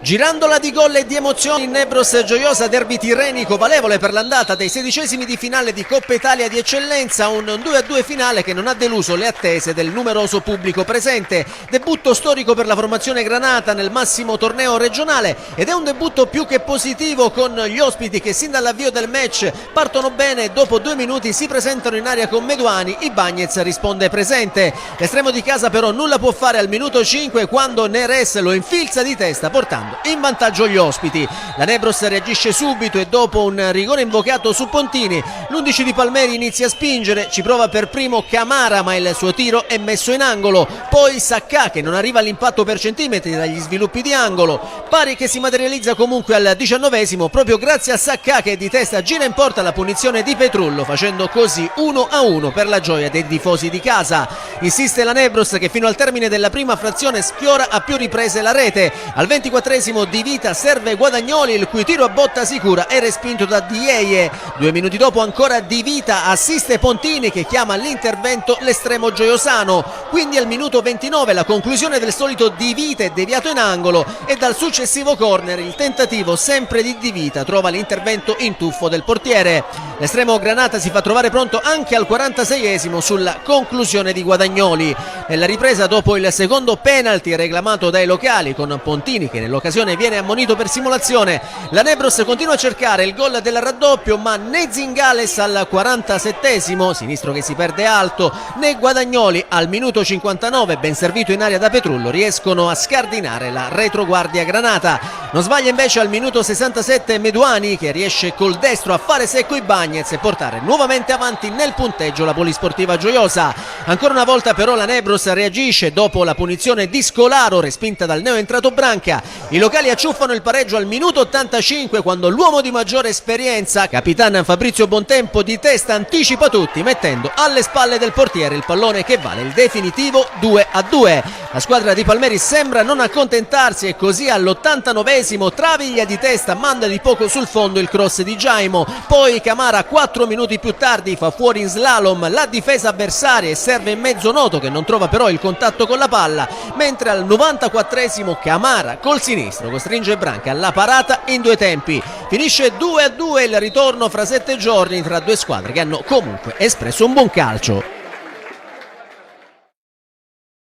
Girandola di gol e di emozioni, Nebros Gioiosa, derby tirrenico valevole per l'andata dei 16esimi di finale di Coppa Italia di eccellenza, un 2-2 finale che non ha deluso le attese del numeroso pubblico presente. Debutto storico per la formazione granata nel massimo torneo regionale ed è un debutto più che positivo, con gli ospiti che sin dall'avvio del match partono bene e dopo 2 minuti si presentano in area con Meduani. Ibañez risponde presente. L'estremo di casa però nulla può fare al minuto 5 quando Neres lo infilza di testa portando in vantaggio gli ospiti. La Nebros reagisce subito e dopo un rigore invocato su Pontini l'11 di Palmeri inizia a spingere, ci prova per primo Camara ma il suo tiro è messo in angolo, poi Sacca che non arriva all'impatto per centimetri dagli sviluppi di angolo, pari che si materializza comunque al 19esimo proprio grazie a Sacca che di testa gira in porta la punizione di Petrullo, facendo così 1-1 per la gioia dei tifosi di casa. Insiste la Nebros che fino al termine della prima frazione sfiora a più riprese la rete. Al 24esimo Di Vita serve Guadagnoli, il cui tiro a botta sicura è respinto da Dieie. 2 minuti dopo ancora Di Vita assiste Pontini che chiama all'intervento l'estremo gioiosano. Quindi al minuto 29 la conclusione del solito Di Vita è deviato in angolo e dal successivo corner il tentativo sempre di Di Vita trova l'intervento in tuffo del portiere. L'estremo granata si fa trovare pronto anche al 46esimo sulla conclusione di Guadagnoli. Nella ripresa dopo il secondo penalty reclamato dai locali con Pontini che nell'occasione viene ammonito per simulazione, la Nebros continua a cercare il gol del raddoppio ma né Zingales al 47esimo, sinistro che si perde alto, né Guadagnoli al minuto 59 ben servito in aria da Petrullo riescono a scardinare la retroguardia granata. Non sbaglia invece al minuto 67 Meduani che riesce col destro a fare secco Ibañez e portare nuovamente avanti nel punteggio la Polisportiva Gioiosa. Ancora una volta però la Nebros reagisce dopo la punizione di Scolaro respinta dal neoentrato Branca. I locali acciuffano il pareggio al minuto 85 quando l'uomo di maggiore esperienza, capitano Fabrizio Bontempo, di testa anticipa tutti mettendo alle spalle del portiere il pallone che vale il definitivo 2-2. La squadra di Palmeri sembra non accontentarsi e così all'89esimo Travaglia di testa manda di poco sul fondo il cross di Giaimo, poi Camara 4 minuti più tardi fa fuori in slalom la difesa avversaria e serve in mezzo Noto che non trova però il contatto con la palla, mentre al 94esimo Camara col sinistro costringe Branca alla parata in 2 tempi. Finisce 2-2 il ritorno fra 7 giorni tra 2 squadre che hanno comunque espresso un buon calcio.